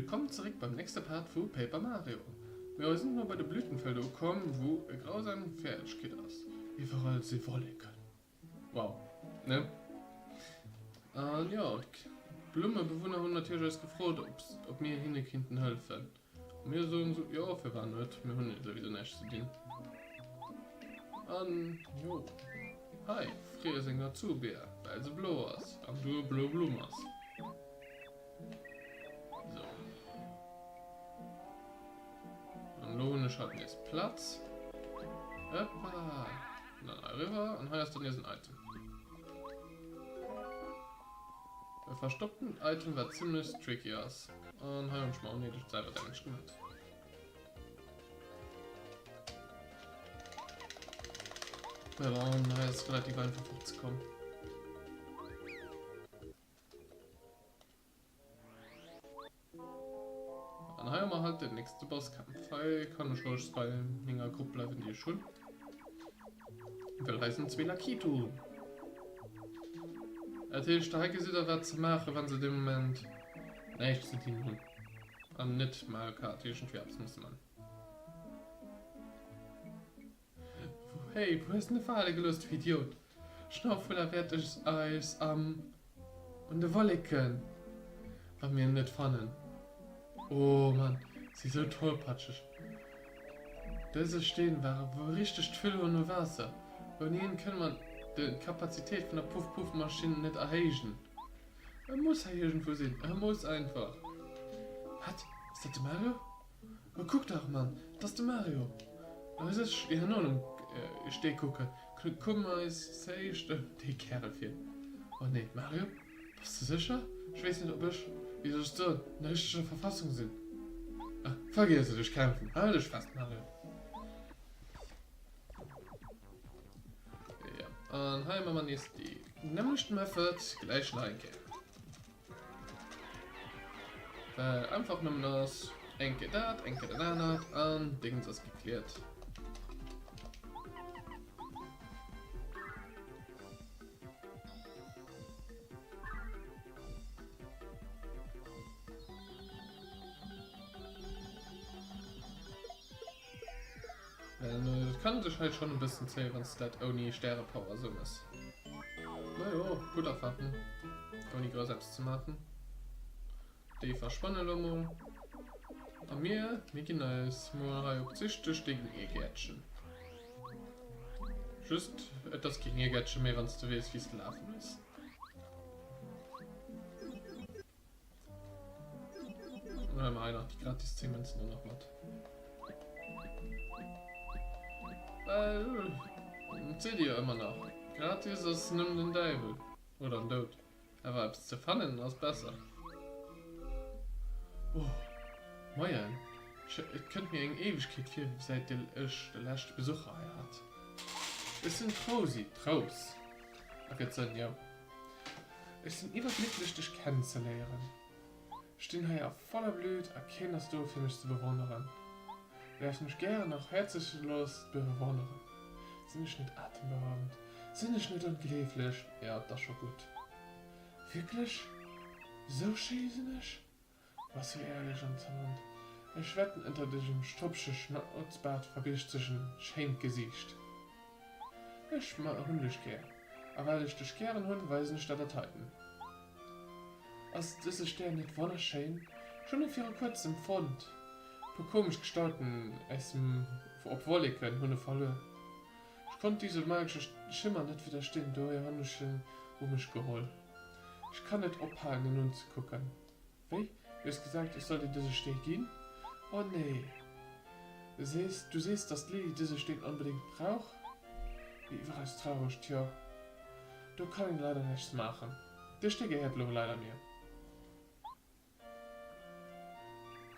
Willkommen zurück beim nächsten Part von Paper Mario. Wir sind nur bei den Blütenfeldern gekommen, wo eine grausame Fertigkeit ist. Überall sie wollen können. Wow. Ne? Ja, Blumenbewohner haben natürlich gefragt, ob wir ihnen hinten helfen. Und wir sagen so, ja, wir waren nicht, wir haben sowieso nichts zu tun. Jo. Hi, früher sind wir zu, Bär, weil sie blau ist, und du blau Blumen hast. So. Und Lohne schalten jetzt Platz. Hoppa. Und dann rüber, und hier ist dann jetzt ein Item. Bei verstoppten Item war ziemlich tricky aus. Und hier haben wir mal unnötig Cyber Damage gemacht. Wir waren jetzt relativ einfach vorzukommen. Dann haben wir halt den nächsten Bosskampf. Ich kann schon bei meiner Gruppe bleiben, die schon. Will heißen zwei Lakitu. Natürlich starke sie da was zu machen, wenn sie im Moment nichts zu tun haben. Und nicht mal kartischen Schwerbs muss man. Hey, wo ist eine Falle gelöst, Idiot? Schnauffüller wird das Eis und der Wolliken. Haben wir nicht fannen. Oh Mann, sie ist so tollpatschig. Diese Stehen waren wo richtig viel ohne Wasser. Und ihnen kann man die Kapazität von der Puff-Puff-Maschine nicht erheben. Er muss irgendwo sehen, er muss einfach. Was? Ist das der Mario? Oh, guck doch, Mann, das ist der Mario. Das ist, ja, nun, ich stehe gucken. Guck mal, ist die Kerl viel. Oh ne, Mario? Bist du sicher? Ich weiß nicht, ob ich, wie das so, in der richtigen Verfassung sind. Ah, vergiss dich kämpfen. Halt dich fast, Mario. Ja, und hier machen wir jetzt die nämlich Method gleich like. Einfach nur das Enke dat, Enke danach und Ding ist geklärt. Das kann sich halt schon ein bisschen zählen, wenn es das ohne Sterne-Power so ist. Naja, gut erfahren. Ohne gar selbst zu machen. Die Verspannung. Und mir gehen als mal optistisch gegen E-Gärtchen. Just etwas gegen E-Gärtchen mehr, wenn du weißt, wie es gelaufen ist. Und dann mal einer, die gratis 10 Münzen nur noch mit. Seht ihr immer noch. Gratis ist nimm den Devil. Oder ein Tod. Aber etwas zu fannen ist besser. Oh, moin. Ich könnte mir eine Ewigkeit viel, seit der letzte Besucher hat. Es sind Traus. Ach, jetzt sind ja. Es sind überglücklich, dich kennenzulernen. Ich bin hier voller Blut, erkenne, dass du für mich zu bewundern. Werf mich gerne noch herzlich Lust bewundern. Sind ich nicht atemberaubend? Sind ich nicht unglaublich? Ja, das ist schon gut. Wirklich? So schießenisch? Was für ehrlich und zermund. Ich wette, unter diesem strupschen Schnauzbart verbirgt sich ein Scheingesicht. Ich mag Hundisch gern. Aber weil ich dich gern Hund weiß nicht, dass er halten. Als diese Sterne nicht wunderschön, schon für kurz im Pfund. Du komisch gestalten, obwohl ich kein Hunde verloren. Ich konnte diese magische Schimmer nicht widerstehen, da ihr Hundechen mich geholt. Ich kann nicht abhalten, nun zu gucken. Wie? Du hast gesagt, ich sollte diese Steg gehen? Oh nee. Du siehst, dass Lily diese Steg unbedingt braucht? Wie war es traurig, tja. Du kannst leider nichts machen. Der Steg gehört leider mir.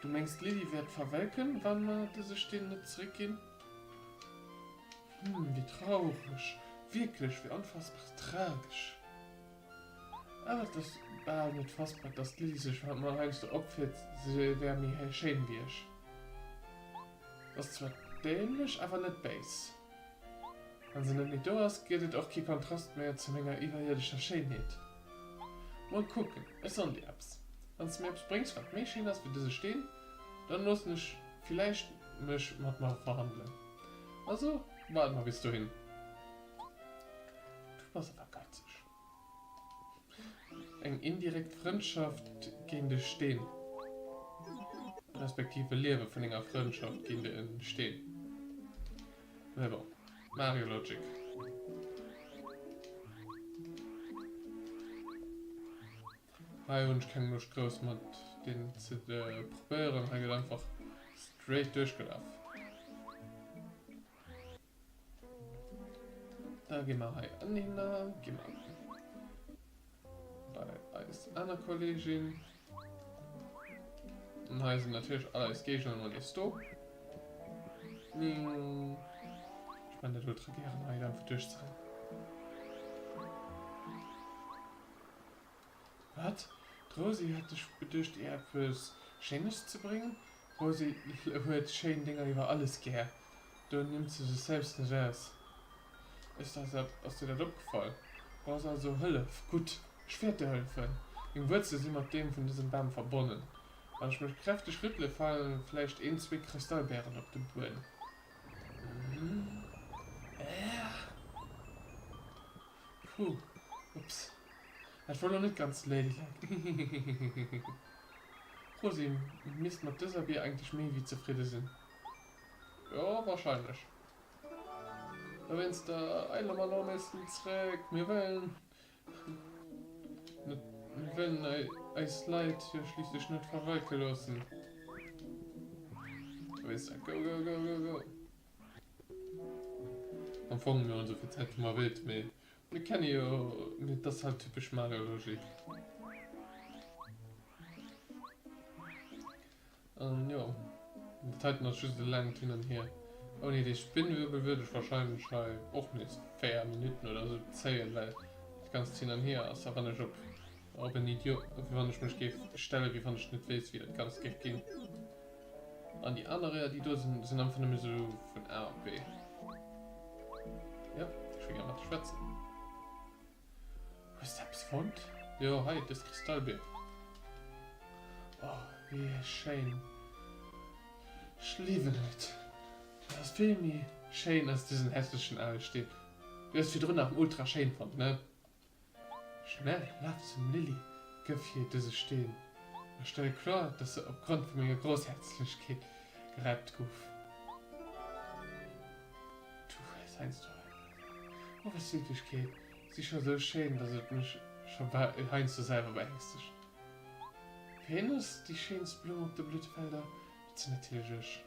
Du meinst, Lily wird verwelken, wann wir diese Stehen nicht zurückgehen? Wie traurig. Wirklich, wie unfassbar tragisch. Aber das war nicht fassbar, dass Lily sich mal eigentlich so opfert, sie wäre mir schön wie ich. Das ist zwar dämlich, aber nicht base. Wenn sie nicht da ist, geht es auch kein Kontrast mehr zu meiner überirdischen Schönheit. Mal gucken, es sind die Apps. Wenn es mir etwas bringt, was mehr schön ist, wie diese stehen, dann muss ich vielleicht mich mit mal verhandeln. Also, warten wir bis dahin. Du warst aber geizig. Eine indirekte Freundschaft gegen dich stehen. Respektive Lehre von einer Freundschaft gegen dich stehen. Aber Mario Logic. Hey, und ich kann nicht groß mit den zu probieren, ich habe einfach straight durchgelaufen. Da gehen wir hier an hin, gehen wir bei als einer Kollegin. Und hier sind natürlich alle Gegen und ist da. Ich meine, das wird regieren, hier einfach durch sein. Was? Rosi hat dich bedürft, ihr etwas Schönes zu bringen? Rosi hört schöne Dinger über alles gern. Du nimmst du sich selbst nicht aus. Ist das dir das abgefallen? Brauchst also Hilfe? Gut, ich werde dir helfen. Im Wurzel sind mit dem von diesem Baum verbunden. Wenn ich mich kräftig rüttle, fallen vielleicht 1-2 Kristallbeeren auf den Boden. Puh, ups. Das war noch nicht ganz ladylike. Rosi, misst mit dieser Bier eigentlich mehr wie zufrieden sind? Ja, wahrscheinlich. Aber wenn es da einer mal noch ist, zurück, wir wollen ein Slide hier schließlich nicht verwalten lassen. Weißt du, go, go, go, go, go. Dann fangen wir uns so viel Zeit mal wild mit. Wir kennen ja nicht, das ist halt typisch Mario-Logik. Ja, das hat noch Schüssel lang hin und her. Ohne die Spinnwirbel würde ich wahrscheinlich auch nicht 4 Minuten oder so zählen, weil das ganze hin und her ist. Aber nicht ob ein Idiot, wie wenn ich mich stelle, wie wenn ich nicht weiß, wie das Ganze geht. Und die anderen, die da sind einfach nur so von A und B. Ja, ich will gerne mal schwätzen. Was ist das Fond? Ja, hi, das Kristallbier. Oh, wie schön. Ich liebe das. Das ist viel mehr schön als diesen hässlichen All steht. Du hast viel drunter ultra schön von, ne? Schnell, lauf zum Lilly. Gib hier diese stehen. Ich stelle klar, dass du aufgrund von meiner Großherzlichkeit gerettet ruf. Du, was heißt du? Oh, was wirklich geht. Sie ist schon so schön, dass es mich schon bei Heinz so selber beängstigt. Venus, die schönste Blume auf der Blütefelder, das sind natürlich.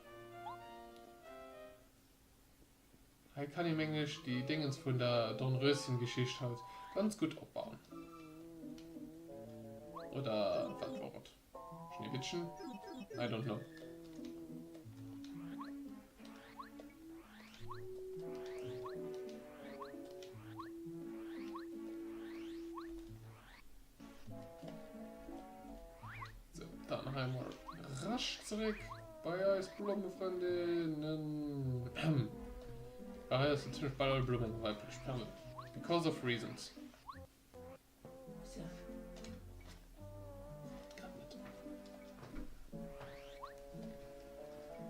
Hier kann ich Englisch die Dingens von der Dornröschen-Geschichte halt ganz gut abbauen. Oder was war das? Schneewittchen? I don't know. So, dann einmal rasch zurück bei uns Blumenfreundinnen. Daher ist natürlich bei allen Blumen weiblich Perle. Because of reasons. So.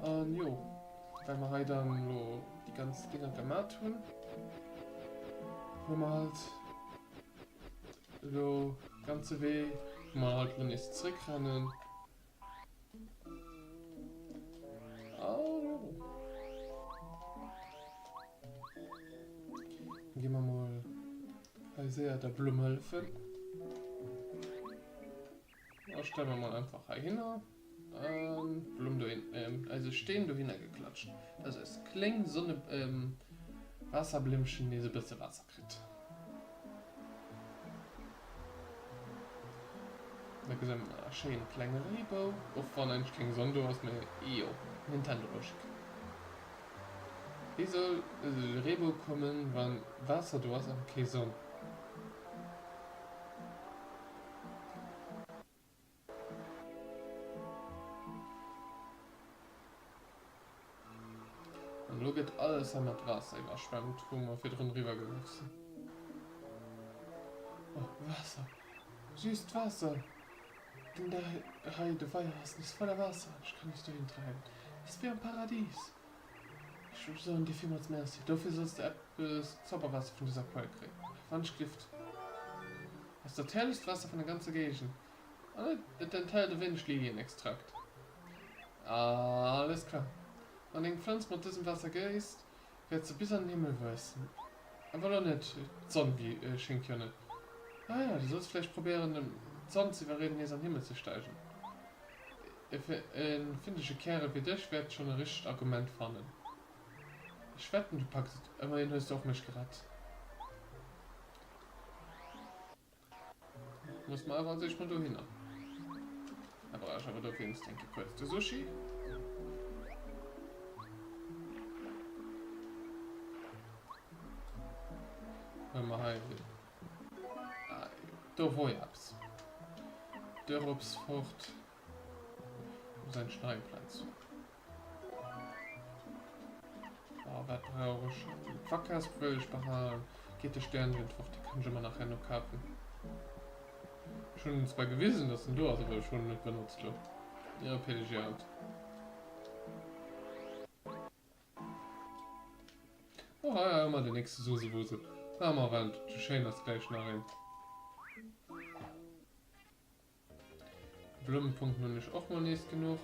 Und jo, wenn wir halt dann so die ganzen Dinger gemacht haben, wo wir halt so ganze Weg, wo wir halt wenn ich zurückrennen. Dann gehen wir mal bei sehr der Blume helfen. Da stellen wir mal einfach hin. Blumen da hin, also stehen da hingeklatscht. Das ist kling so eine Wasserblümchen, die so ein bisschen Wasser kriegt. Da gesehen wir einen schönen kleinen Rebo. Auch wenn eigentlich kein Sonne hast, mir Nintendo schicken. Wie soll Rebo kommen, wenn Wasser du hast, aber keine Sonne? Und so geht alles an der Wasser überschwemmt, wo wir für drin rübergelaufen sind. Oh, Wasser. Süß Wasser. denn der Weiherhasen ist voller Wasser. Ich kann nicht dahin treiben. Es wäre ein Paradies. Ich würde so in die vielmals merci. Dafür sollst du etwas Zauberwasser von dieser Quelle kriegen. Wandstift. Das ist das herrlichste Wasser von der ganzen Gegend. Und das enthält den Windschliegenextrakt. Alles klar. Wenn den Pflanz mit diesem Wasser gehst, wird sie bis an den Himmel wachsen. Aber doch nicht Sonne wie Schinken. Ah ja, du sollst vielleicht probieren, die Sonne zu überreden, hier an den Himmel zu steigen. Ein finnische Kerl wie dich wird schon ein richtiges Argument finden. Ich wette, du packst es. Immerhin hast du auf mich geraten. Muss man aber sich mal da hin. Aber ich habe da findest, denke ich, kurz. Der Sushi. Wenn man heim will. Da wo ich hab's. Der Rups fort. Sein Schneidplatz. Was brauche ich? Fackers will ich behalten. Geht der Sternwind drauf, die kann ich immer nachher noch kaufen. Schon zwar gewesen, dass du hast, aber schon nicht benutzt. Ja, PDG out. Oh ja, immer der nächste Susewuse. Mal Wand, du schön das gleich nachher. Blumenpunkt nur nicht auch mal nicht genug.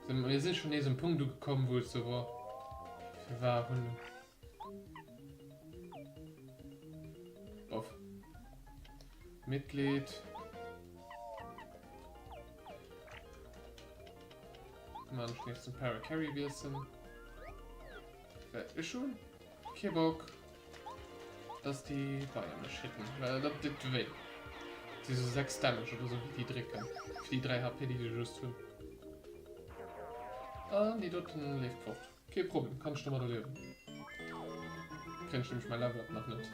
Wir sind schon in diesem Punkt gekommen, wo es so war. Wir waren auf Mitglied. Man nächsten Para-Carry wissen. Wer ist schon? Okay, Bock. Dass die Bayern nicht hitten. Weil das tut weh. Diese 6 Damage oder so wie die drücken. Für die 3 HP, die just tun. Ah, die dort lebt fort. Kein Problem, kannst du mal da leben. Kennst nämlich mein Level noch nicht.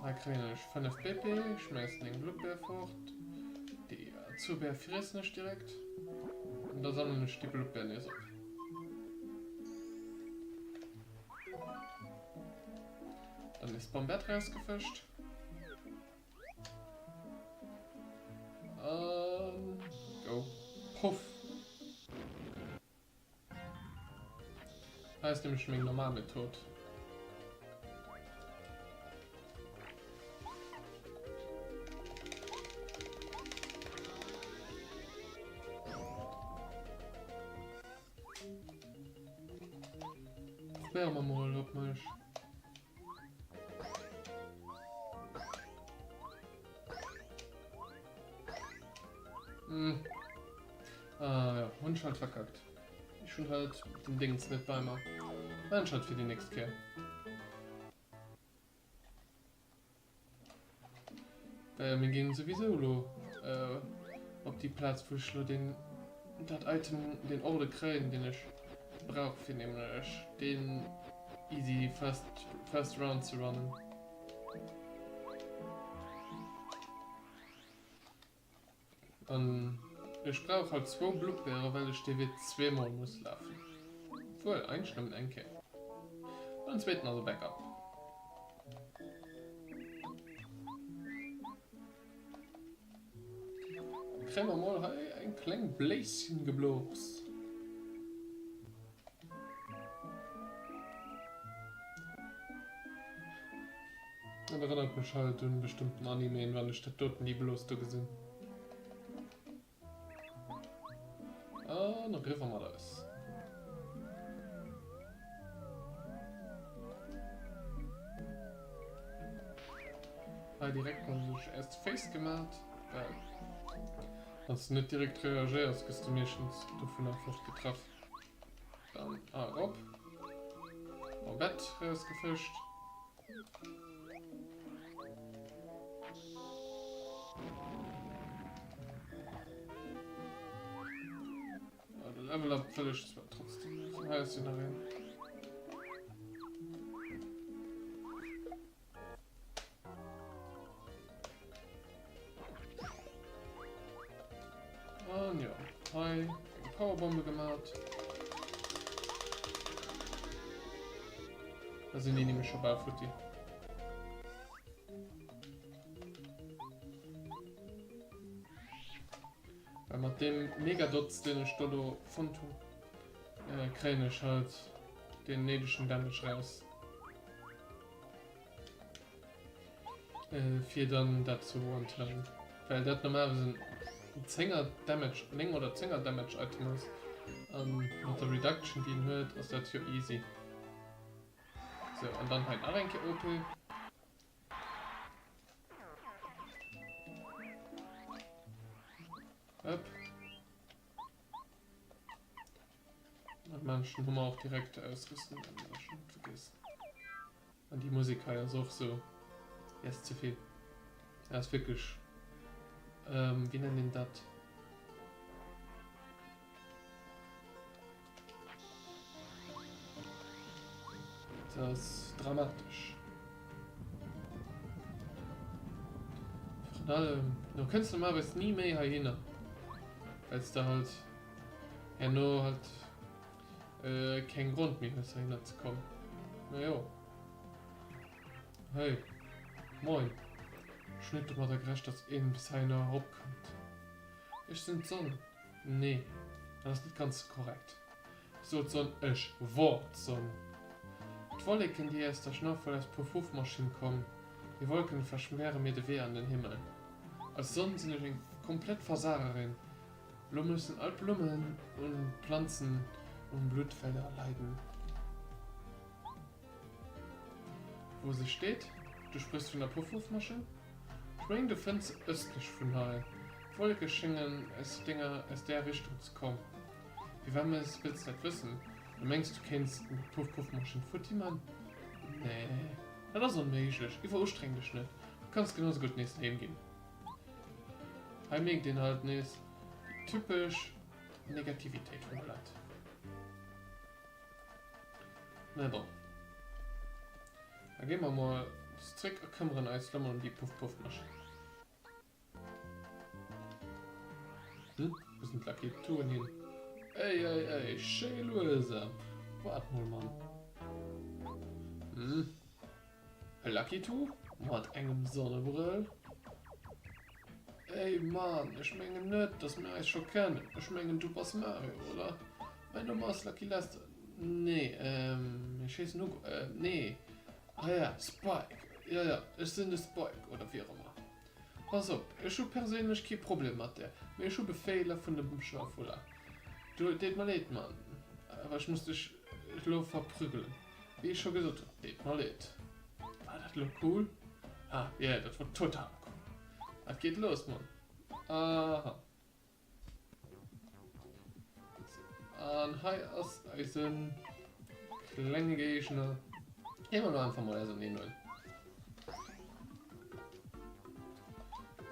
Da kriege ich 5 BP, schmeißen den Glückbär fort. Die Zubär frisst nicht direkt. Und da sammeln ich die Glückbär nicht so. Dann ist Bombett rausgefischt. Go. Puff. Heißt nämlich wegen normal mit tot. Probieren wir mal, ob man ja, Hund halt verkackt. Ich schon halt den Dings nicht bei mir. Dann schaut für die nächste Kehr. Wir gehen sowieso ob die Platz für den das Item, den Orde kriegen, den ich brauche für nämlich den easy first round zu runnen. Und ich brauche halt 2 Blutbeere, weil ich die 2-mal muss laufen. Wohl, eigentlich nur mit einem Kerl. Und zweiten also Backup. Kriegen wir mal ein kleines Bläschen geblos. Und erinnert mich halt an einen bestimmten Anime, wann ich dort nie bloß da gesehen. Dann griffen wir das. Direkt mal sich erst face gemacht. Hast nicht direkt reagiert, hast du meistens davon einfach getroffen. Dann Rob. Am Bett rausgefischt. Level up völlig zwar trotzdem so heiß Szenario. Und ja, Powerbombe gemacht. Da sind die nämlich schon bei Futti. Weil mit dem Megadotz, den ich da von kriege ich halt den nedischen Damage raus. Für dann dazu antrennen. Weil das normalerweise ein 10er Damage, 9 oder 10er Damage Item ist. Mit der Reduction, die ihn hört, ist das hier easy. So, und dann halt Arenke OP. Up. Und manchen haben wir auch direkt ausrüsten, wenn wir das schon vergessen. Und die Musik ist auch so. Ja, ist zu viel. Ja, ist wirklich. Wie nennen den das? Das ist dramatisch. Von allem, du kannst normalerweise nie mehr hin, weil es da halt ja nur halt kein Grund mehr ist, dahin zu kommen. Naja. Hey, moin. Schnitt doch mal der gerecht, dass ihn bis einer Hauptkommt. Ich sind Sonne. Nee, das ist nicht ganz korrekt. So Sonne ich Wort Sonne. Die Wolken, die erst der Schnauf als Puff-Maschinen kommen, die Wolken verschweren mir die Weh an den Himmel. Als Sonne sind ich komplett Versagerin. Blumen sind Altblumen und Pflanzen und Blutfelder leiden. Wo sie steht, du sprichst von der Puff-Maschine? Ich meine, du findest östlich von hier. Wolke schingen es Dinger aus der Richtung zu kommen. Wie wenn wir es willst nicht wissen? Du meinst, du kennst eine Puff-Maschine Futti-Mann? Nee, das ist unmöglich. Ich verurstreng dich nicht. Du kannst genauso gut nächstes Leben gehen. Heimweg den halt nicht typisch Negativität von der Land. Na doch. Dann gehen wir mal das Trick kümmern als Lammer und die Puff-Maschine. Wo sind Lucky Touren hin? Ey, schön löse. Warte mal, Mann. Lucky Tour? Mit engem Sonnenbrill? Ey, Mann, ich meine nicht, dass wir euch schon kennen. Ich meine, du bist Mario, oder? Wenn du machst Lucky Lester. Nee, ich weiß nur, nee. Ah ja, Spike. Ja, ich bin der Spike, oder wie auch immer. Pass auf, ich habe persönlich kein Problem mit der. Ich habe Fehler von dem Schaufuller. Du, das mal nicht, Mann. Aber ich muss dich verprügeln. Wie ich schon gesagt habe, das mal nicht. War das noch cool? Ah, ja, das war total cool. Was geht los, Mann? Aha. An High Eisen. Klänge Gegner. Immer nur einfach mal also nehmen.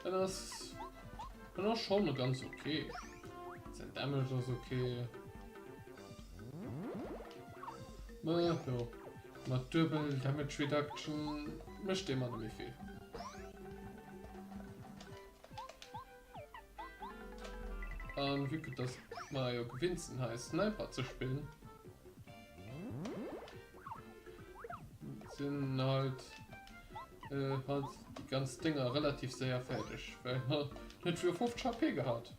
Das ist auch schon ganz okay. Sein Damage ist okay. Na ja, mit Double Damage Reduction mischt immer noch nicht viel. Und wie gut das Mario gewinnen heißt, Sniper zu spielen, sind halt die ganzen Dinger relativ sehr fertig, weil er nicht für 50 HP gehabt.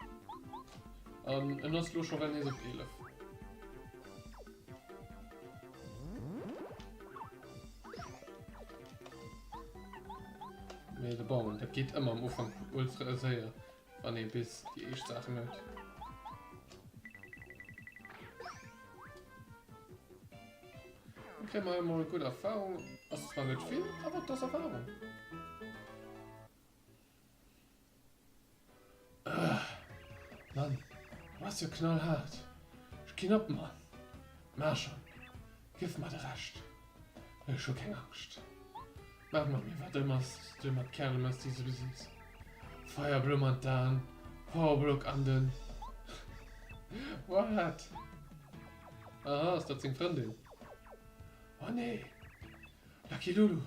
In das schon wenn nicht so viele. Nee, der Baum, der geht immer am Anfang ultra sehr, wenn er bis die erste Sache nicht. Dann kriegen wir immer eine gute Erfahrung. Das ist zwar nicht viel, aber das ist Erfahrung. Mann, was ja knallhart. Ich geh ab, Mann. Mach schon. Gib mir den Rest. Ich hab schon keine Angst. Mach mal mir, was immer Kerl machst, die du siehst. Feuerblumen dann. Powerblock an den. What? Aha, ist das deine Freundin? Oh nee. Lucky Lulu.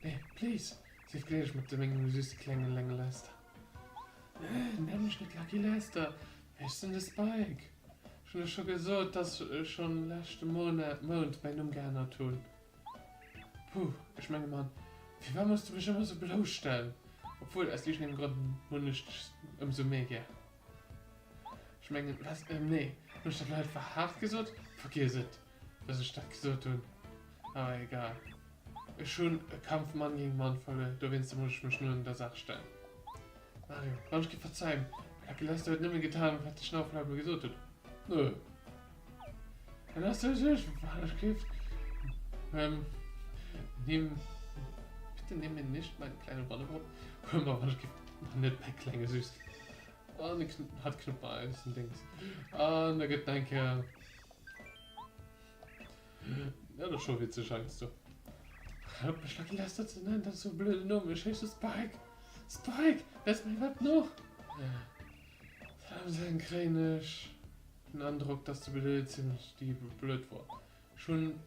Nee, please. Sie gleich mit dem süßen kleinen langen Lester. Nenn mich nicht Lucky Lester. Ich bin der Spike. Schon gesagt, dass schon letzten Monat bei einem gerne tun. Ich meine, Mann, wie wahr musst du mich immer so bloßstellen? Obwohl, es liegt im Grund nur nicht umso mehr, ja. Ich meine, was, nee, muss ich halt hart gesagt? Vergiss es, dass ich das gesagt tun. Aber egal. Ist schon ein Kampfmann gegen Mannvolle, da willst du, muss ich mich nur in der Sache stellen. Mario, kannst du verzeihen? Ich hast du heute nicht mehr getan, was der Schnaufel mir gesagt hat. Nö. Dann hast du es nicht, was gibt. Bitte nimm mir nicht meine kleine Wannebrot. Hör mal, was gibt. Nicht bei kleine Süß. Oh, die hat Knopf Eis und Dings. Ah, da gibt danke. Ja, das ist schon witzig, scheinst du. Ich hab mich schon gelästert zu nennen, das ist so blöde Nummer. Ich heiße Spike. Spike, lass mich was noch. Da haben sie einen Kränisch. Den Eindruck, dass du blöd ziemlich blöd war. Schon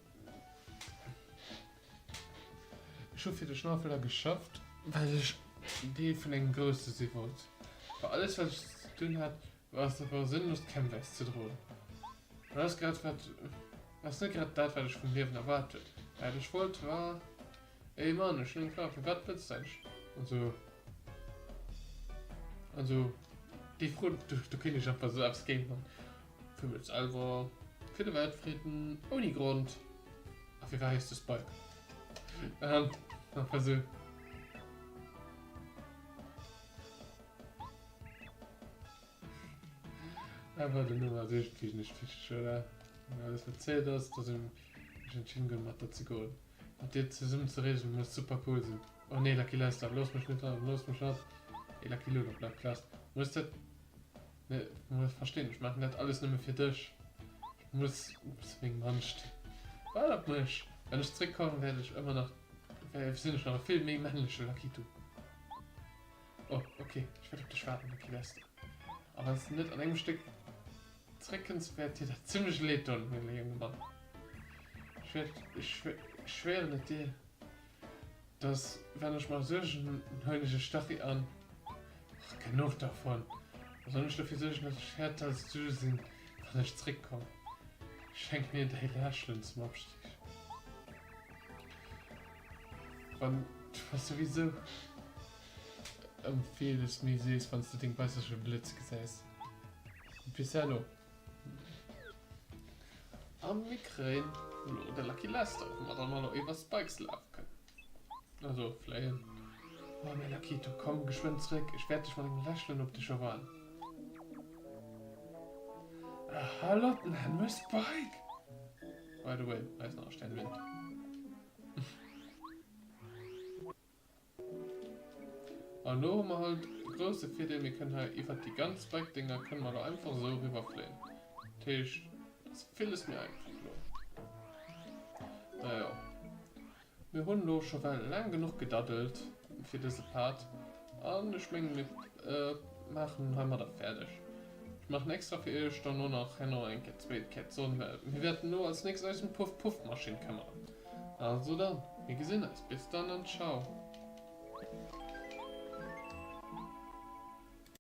für den Schnaufel geschafft, weil ich die von den Größten sie wollte. Für alles, was ich zu tun hat, war es aber sinnlos, kein West zu drohen. Und das gerade was nicht gerade das, was ich von mir erwartet. Weil ich wollte, war, ey Mann, ich bin klar, für was willst du sein? Also, die Frau, du kannst nicht einfach so abgehen, Mann. Für mich selber, für den Weltfrieden, ohne Grund. Auf jeden Fall heißt es Spike. Einfach so. Aber die Nummer ist nicht wichtig, oder? Wenn alles erzählt hast, dass ich entschieden gemacht habe, zu gehen. Und jetzt zusammen zu reden, muss super cool sein. Oh ne, Lucky Lester, bloß mich nicht an, bloß mich nicht. Ey, Lucky Ludo, bleib klasse. Muss das. Ne, du musst verstehen, ich mache nicht alles nur für dich. Ich muss wegen Mann stehen. Warte mich. Wenn ich zurückkomme, werde ich immer noch. Sind ich noch viel mehr männliche Lucky Du. Oh, okay, ich werde auf dich warten, Lucky Lester. Aber es ist nicht an einem Stück. Zweckenswert dir da ziemlich leid tun, mein lieber Mann. Ich schwöre nicht dir, dass, wenn ich mal solche höllische Stachel an. Ach, genug davon. Soll ich dafür sorgen, dass ich härter als du sind, wenn ich zurückkomme. Schenk mir dein Lächeln zum Abstieg. Und was sowieso empfehlst mir siehst, wenn du den weißen Blitz gesäßt. Bis hallo. Am Migräne oder Lucky Lester, wo wir dann mal noch über Spikes laufen können. Also, vielleicht. Oh, mein Lucky, du komm geschwind zurück. Ich werde dich mal lächeln, ob die schon waren. Hallo, nennen wir Spike. By the way, weiß noch, Sternwind. Und nur haben wir halt große Fehler, wir können halt einfach die ganzen Spike-Dinger können wir da einfach so rüberfliehen. Tisch, das vieles mir einfach nur. Naja. Wir haben noch schon lange genug gedaddelt für diese Part. Und ich meine, mit machen haben wir da fertig. Ich mache extra für ihr dann nur noch ein Cat, zwei Cats und wir werden nur als nächstes eine Puff-Puff-Maschine-Kamera. Also dann, wie gesehen ist, bis dann und ciao.